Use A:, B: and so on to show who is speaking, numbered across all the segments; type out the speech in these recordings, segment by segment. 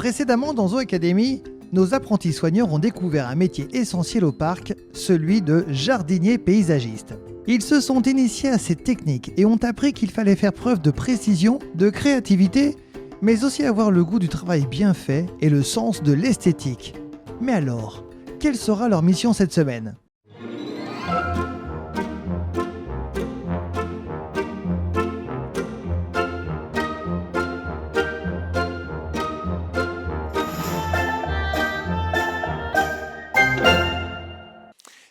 A: Précédemment dans Zoo Academy, nos apprentis soigneurs ont découvert un métier essentiel au parc, celui de jardinier paysagiste. Ils se sont initiés à cette technique et ont appris qu'il fallait faire preuve de précision, de créativité, mais aussi avoir le goût du travail bien fait et le sens de l'esthétique. Mais alors, quelle sera leur mission cette semaine ?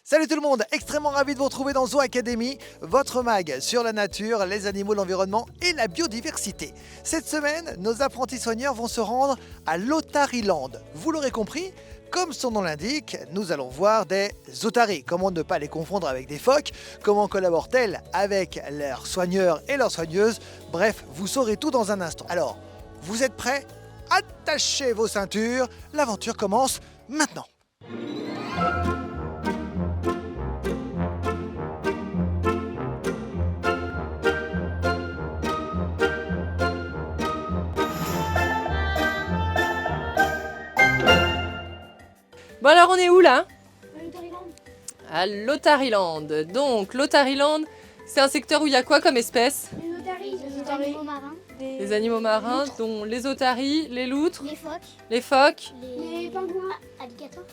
A: Salut tout le monde, extrêmement ravi de vous retrouver dans Zoo Academy, votre mag sur la nature, les animaux, l'environnement et la biodiversité. Cette semaine, nos apprentis soigneurs vont se rendre à l'Otariland. Vous l'aurez compris, comme son nom l'indique, nous allons voir des otaries. Comment ne pas les confondre avec des phoques? Comment collaborent-elles avec leurs soigneurs et leurs soigneuses? Bref, vous saurez tout dans un instant. Alors, vous êtes prêts? Attachez vos ceintures, l'aventure commence maintenant.
B: Bon alors on est où là?
C: L'Otariland.
B: À l'Otariland. Donc l'Otariland, c'est un secteur où il y a quoi comme espèces?
C: Les otaries, les animaux marins.
B: Les animaux marins, dont les otaries, les loutres,
C: Les phoques.
B: les phoques.
C: Les pingouins. Alligators.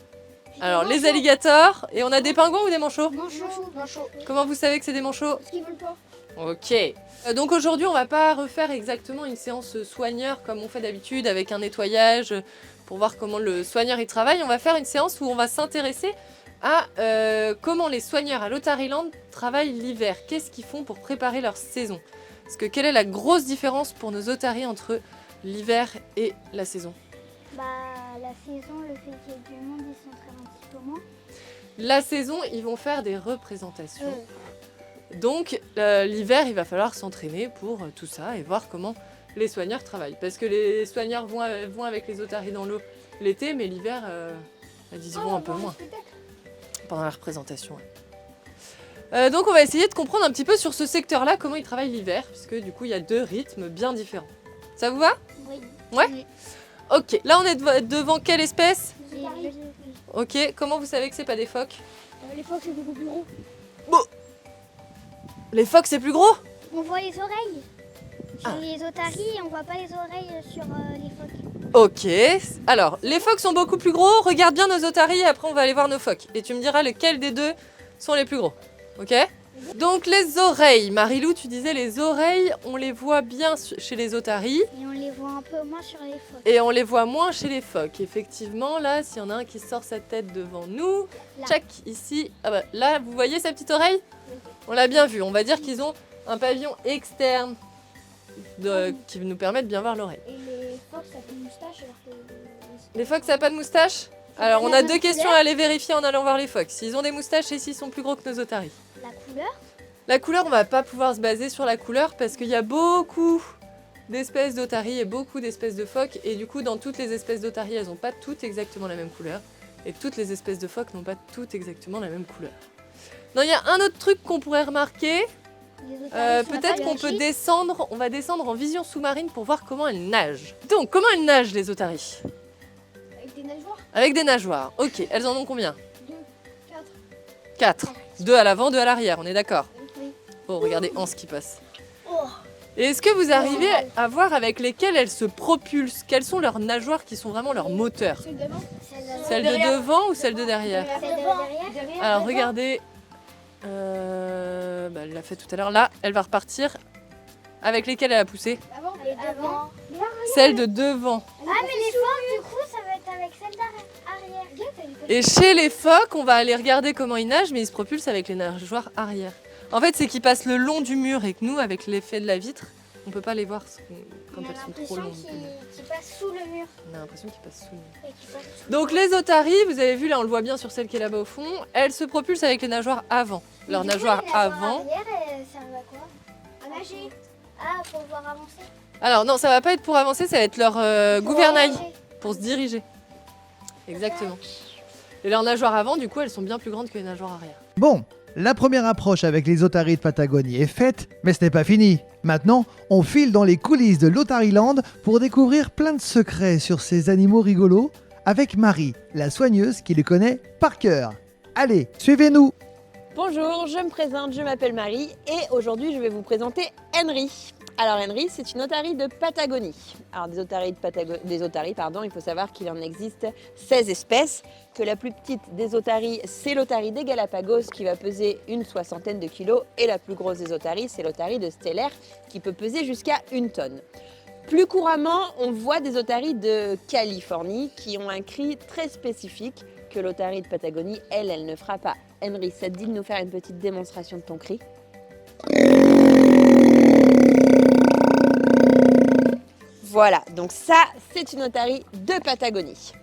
B: Alors les alligators, et on a des pingouins ou des manchots?
C: Manchots.
B: Comment vous savez que c'est des manchots?
C: Parce qu'ils veulent pas.
B: Ok. Donc aujourd'hui on va pas refaire exactement une séance soigneur comme on fait d'habitude avec un nettoyage pour voir comment le soigneur y travaille. On va faire une séance où on va s'intéresser à comment les soigneurs à l'Otariland travaillent l'hiver. Qu'est-ce qu'ils font pour préparer leur saison? Parce que quelle est la grosse différence pour nos otaries entre l'hiver et la saison?
C: Bah, la saison, le fait qu'il y ait du monde, ils s'entraînent un petit peu moins.
B: La saison, ils vont faire des représentations. Donc l'hiver, il va falloir s'entraîner pour tout ça et voir comment les soigneurs travaillent. Parce que les soigneurs vont avec les otaries dans l'eau l'été, mais l'hiver, ils y vont un peu moins. Pendant la représentation. Ouais. Donc on va essayer de comprendre un petit peu sur ce secteur-là, comment ils travaillent l'hiver, puisque du coup il y a deux rythmes bien différents. Ça vous va?
C: Oui.
B: Ouais.
C: Oui.
B: Ok, là on est devant quelle espèce?
C: Les otaries.
B: Ok, comment vous savez que c'est pas des phoques?
C: Les phoques, c'est beaucoup plus gros.
B: Les phoques c'est plus gros?
C: On voit les oreilles. Sur
B: Ah.
C: les otaries, on voit pas les oreilles sur les phoques.
B: Ok, alors les phoques sont beaucoup plus gros, regarde bien nos otaries et après on va aller voir nos phoques. Et tu me diras lequel des deux sont les plus gros, ok? Donc les oreilles, Marilou tu disais les oreilles, on les voit bien chez les otaries.
C: Et on les voit un peu moins sur les phoques.
B: Et on les voit moins chez les phoques. Effectivement, là, s'il y en a un qui sort sa tête devant nous,
C: Là.
B: check, ici. Ah bah, là, vous voyez sa petite oreille? On l'a bien vu. On va dire qu'ils ont un pavillon externe qui nous permet de bien voir l'oreille.
C: Et les phoques, ça fait une moustache alors que...
B: Les phoques, ça n'a pas de moustache? Alors, on a deux questions à aller vérifier en allant voir les phoques. S'ils ont des moustaches et s'ils sont plus gros que nos otaries.
C: La couleur.
B: La couleur, on va pas pouvoir se baser sur la couleur parce qu'il y a beaucoup d'espèces d'otaries et beaucoup d'espèces de phoques. Et du coup, dans toutes les espèces d'otaries, elles n'ont pas toutes exactement la même couleur. Et toutes les espèces de phoques n'ont pas toutes exactement la même couleur. Non, il y a un autre truc qu'on pourrait remarquer. Peut-être qu'on peut descendre, on va descendre en vision sous-marine pour voir comment elles nagent. Donc, comment elles nagent, les otaries?
C: Avec des nageoires.
B: Avec des nageoires. Ok, elles en ont combien?
C: 2, 4.
B: 4. 2 à l'avant, 2 à l'arrière, on est d'accord?
C: Oui.
B: Oh, regardez Hans qui passe.
C: Oh.
B: Et est-ce que vous arrivez à voir avec lesquelles elles se propulsent? Quelles sont leurs nageoires qui sont vraiment leurs moteurs?
C: Celle devant.
B: Celle de devant ou celle de derrière?
C: Celle de derrière.
B: Alors regardez, elle l'a fait tout à l'heure. Là, elle va repartir. Avec lesquelles elle a poussé?
C: Avant. Et devant.
B: Celle de devant.
C: Ah, mais les phoques, du coup, ça va être avec celle d'arrière.
B: Et chez les phoques, on va aller regarder comment ils nagent, mais ils se propulsent avec les nageoires arrière. En fait, c'est qu'ils passent le long du mur et que nous, avec l'effet de la vitre, on peut pas les voir quand elles sont trop longues.
C: Qui passe sous le mur.
B: On a l'impression qu'ils passent sous le mur.
C: Et qui passe sous
B: Donc les otaries, vous avez vu là, on le voit bien sur celle qui est là-bas au fond, elles se propulsent avec les nageoires avant. Leurs nageoires avant.
C: Arrière, ça va quoi? À nager. Ah, pour pouvoir avancer.
B: Alors non, ça va pas être pour avancer, ça va être leur gouvernail
C: Nager.
B: pour se diriger. Exactement. Et leurs nageoires avant, du coup, elles sont bien plus grandes que les nageoires arrière.
A: Bon, La première approche avec les otaries de Patagonie est faite, mais ce n'est pas fini. Maintenant, on file dans les coulisses de l'Otariland pour découvrir plein de secrets sur ces animaux rigolos avec Marie, la soigneuse qui les connaît par cœur. Allez, suivez-nous!
D: Bonjour, je me présente, je m'appelle Marie et aujourd'hui je vais vous présenter Henry. Alors Henry, c'est une otarie de Patagonie. Alors des otaries, il faut savoir qu'il en existe 16 espèces, que la plus petite des otaries, c'est l'otarie des Galapagos qui va peser une soixantaine de kilos et la plus grosse des otaries, c'est l'otarie de Steller qui peut peser jusqu'à 1 tonne. Plus couramment, on voit des otaries de Californie qui ont un cri très spécifique que l'otarie de Patagonie, elle ne fera pas. Henry, ça te dit de nous faire une petite démonstration de ton cri ? Voilà, donc ça, c'est une otarie de Patagonie.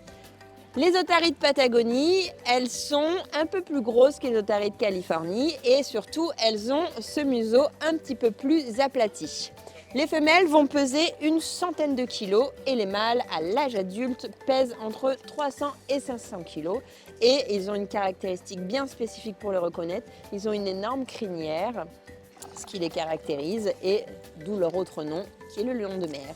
D: Les otaries de Patagonie, elles sont un peu plus grosses que les otaries de Californie et surtout, elles ont ce museau un petit peu plus aplati. Les femelles vont peser une centaine de kilos et les mâles, à l'âge adulte, pèsent entre 300 et 500 kilos. Et ils ont une caractéristique bien spécifique pour le reconnaître. Ils ont une énorme crinière, ce qui les caractérise, et d'où leur autre nom, qui est le lion de mer.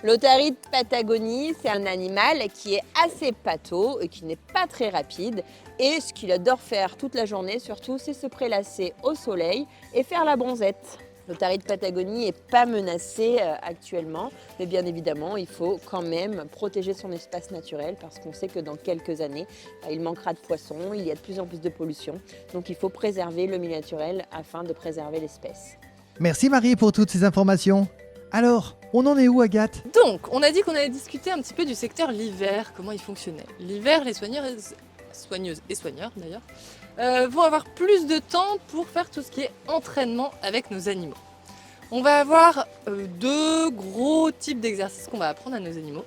D: L'otarie de Patagonie, c'est un animal qui est assez pâteau et qui n'est pas très rapide. Et ce qu'il adore faire toute la journée, surtout, c'est se prélasser au soleil et faire la bronzette. L'otarie de Patagonie n'est pas menacée actuellement, mais bien évidemment, il faut quand même protéger son espace naturel parce qu'on sait que dans quelques années, il manquera de poissons, il y a de plus en plus de pollution. Donc il faut préserver le milieu naturel afin de préserver l'espèce.
A: Merci Marie pour toutes ces informations. Alors, on en est où Agathe?
B: Donc, on a dit qu'on allait discuter un petit peu du secteur l'hiver, comment il fonctionnait. L'hiver, les soigneuses et soigneurs d'ailleurs, vont avoir plus de temps pour faire tout ce qui est entraînement avec nos animaux. On va avoir deux gros types d'exercices qu'on va apprendre à nos animaux.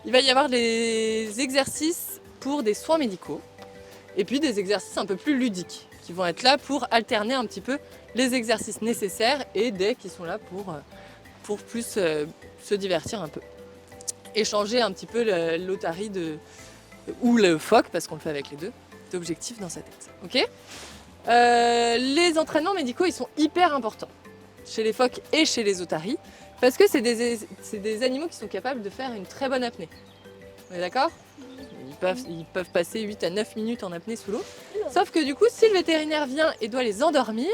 B: Il va y avoir des exercices pour des soins médicaux et puis des exercices un peu plus ludiques qui vont être là pour alterner un petit peu les exercices nécessaires et des qui sont là pour plus se divertir un peu. Échanger un petit peu l'otarie ou le phoque, parce qu'on le fait avec les deux, d'objectifs dans sa tête. Ok. Les entraînements médicaux, ils sont hyper importants chez les phoques et chez les otaries, parce que c'est des animaux qui sont capables de faire une très bonne apnée. On est d'accord ? Ils peuvent passer 8 à 9 minutes en apnée sous l'eau. Sauf que du coup, si le vétérinaire vient et doit les endormir,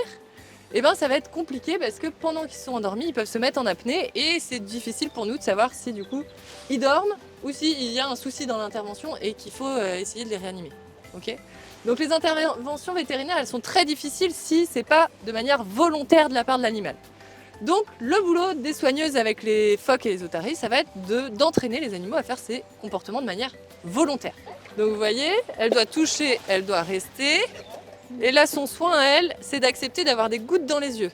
B: eh ben, ça va être compliqué parce que pendant qu'ils sont endormis, ils peuvent se mettre en apnée et c'est difficile pour nous de savoir si du coup ils dorment ou s'il y a un souci dans l'intervention et qu'il faut essayer de les réanimer. Okay ? Donc les interventions vétérinaires, elles sont très difficiles si c'est pas de manière volontaire de la part de l'animal. Donc le boulot des soigneuses avec les phoques et les otaries, ça va être d'entraîner les animaux à faire ces comportements de manière volontaire. Donc vous voyez, elle doit toucher, elle doit rester. Et là, son soin à elle, c'est d'accepter d'avoir des gouttes dans les yeux.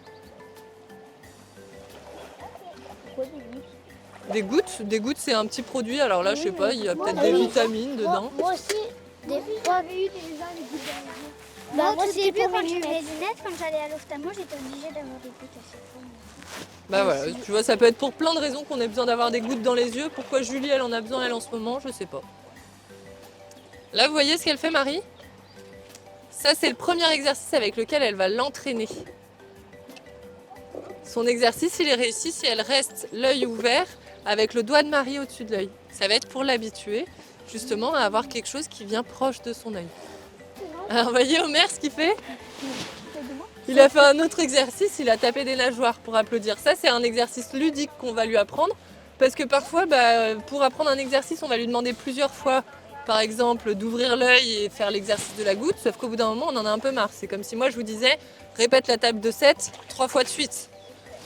B: Des gouttes, c'est un petit produit. Alors là, je sais pas, il y a peut-être des vitamines dedans.
C: Moi aussi, des fois, j'ai eu déjà des gouttes dans les yeux. Moi, au début, quand j'ai eu mes lunettes, quand j'allais à l'ophtalmo, j'étais obligée d'avoir des gouttes à chaque fois.
B: Bah voilà, tu vois, ça peut être pour plein de raisons qu'on ait besoin d'avoir des gouttes dans les yeux. Pourquoi Julie, elle en a besoin, elle, en ce moment, je sais pas. Là, vous voyez ce qu'elle fait, Marie ? Ça, c'est le premier exercice avec lequel elle va l'entraîner. Son exercice, il est réussi si elle reste l'œil ouvert avec le doigt de Marie au-dessus de l'œil. Ça va être pour l'habituer, justement, à avoir quelque chose qui vient proche de son œil. Alors, vous voyez Homer, ce qu'il fait ? Il a fait un autre exercice, il a tapé des nageoires pour applaudir. Ça, c'est un exercice ludique qu'on va lui apprendre. Parce que parfois, pour apprendre un exercice, on va lui demander plusieurs fois, par exemple, d'ouvrir l'œil et faire l'exercice de la goutte, sauf qu'au bout d'un moment, on en a un peu marre. C'est comme si moi, je vous disais, répète la table de 7 3 fois de suite.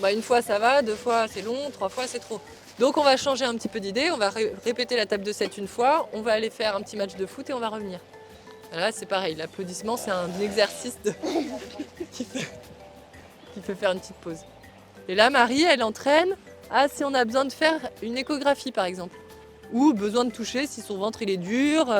B: Une fois, ça va, 2 fois, c'est long, 3 fois, c'est trop. Donc, on va changer un petit peu d'idée, on va répéter la table de 7 une fois, on va aller faire un petit match de foot et on va revenir. Là, c'est pareil, l'applaudissement, c'est un exercice qui fait faire une petite pause. Et là, Marie, elle entraîne si on a besoin de faire une échographie, par exemple. Ou besoin de toucher si son ventre il est dur,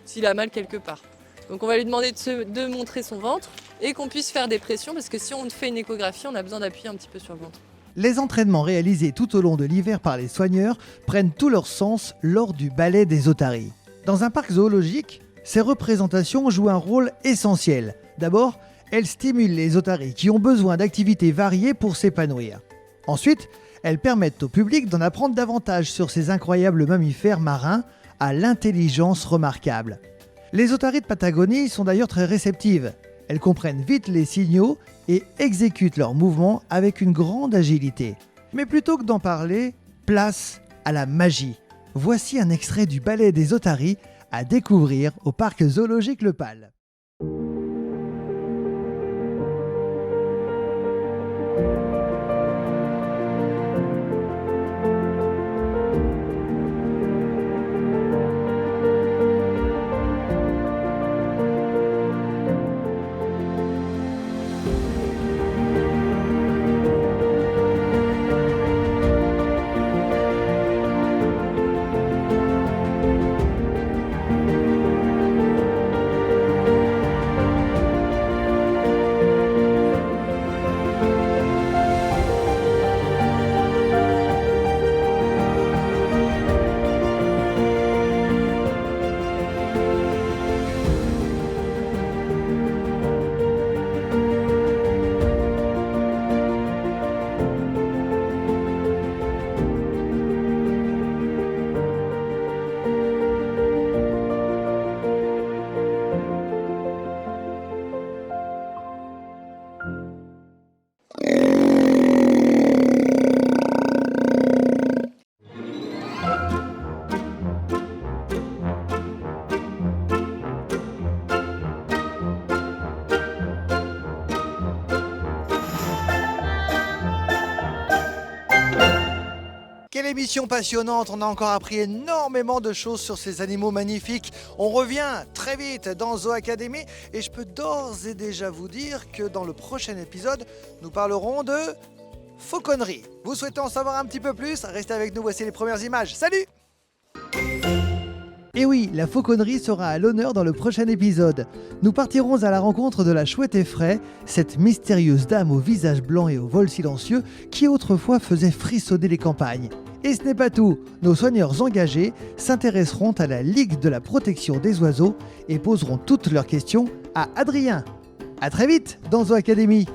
B: s'il a mal quelque part. Donc on va lui demander de montrer son ventre et qu'on puisse faire des pressions parce que si on fait une échographie, on a besoin d'appuyer un petit peu sur le ventre.
A: Les entraînements réalisés tout au long de l'hiver par les soigneurs prennent tout leur sens lors du ballet des otaries. Dans un parc zoologique, ces représentations jouent un rôle essentiel. D'abord, Elles stimulent les otaries qui ont besoin d'activités variées pour s'épanouir. Ensuite, elles permettent au public d'en apprendre davantage sur ces incroyables mammifères marins à l'intelligence remarquable. Les otaries de Patagonie sont d'ailleurs très réceptives. Elles comprennent vite les signaux et exécutent leurs mouvements avec une grande agilité. Mais plutôt que d'en parler, place à la magie. Voici un extrait du ballet des otaries à découvrir au parc zoologique Le Pal. Quelle émission passionnante, on a encore appris énormément de choses sur ces animaux magnifiques. On revient très vite dans Zoo Academy et je peux d'ores et déjà vous dire que dans le prochain épisode, nous parlerons de fauconnerie. Vous souhaitez en savoir un petit peu plus? Restez avec nous, voici les premières images. Salut! Et oui, la fauconnerie sera à l'honneur dans le prochain épisode. Nous partirons à la rencontre de la chouette effraie, cette mystérieuse dame au visage blanc et au vol silencieux qui autrefois faisait frissonner les campagnes. Et ce n'est pas tout, nos soigneurs engagés s'intéresseront à la Ligue de la protection des oiseaux et poseront toutes leurs questions à Adrien. A très vite dans Zoo Academy.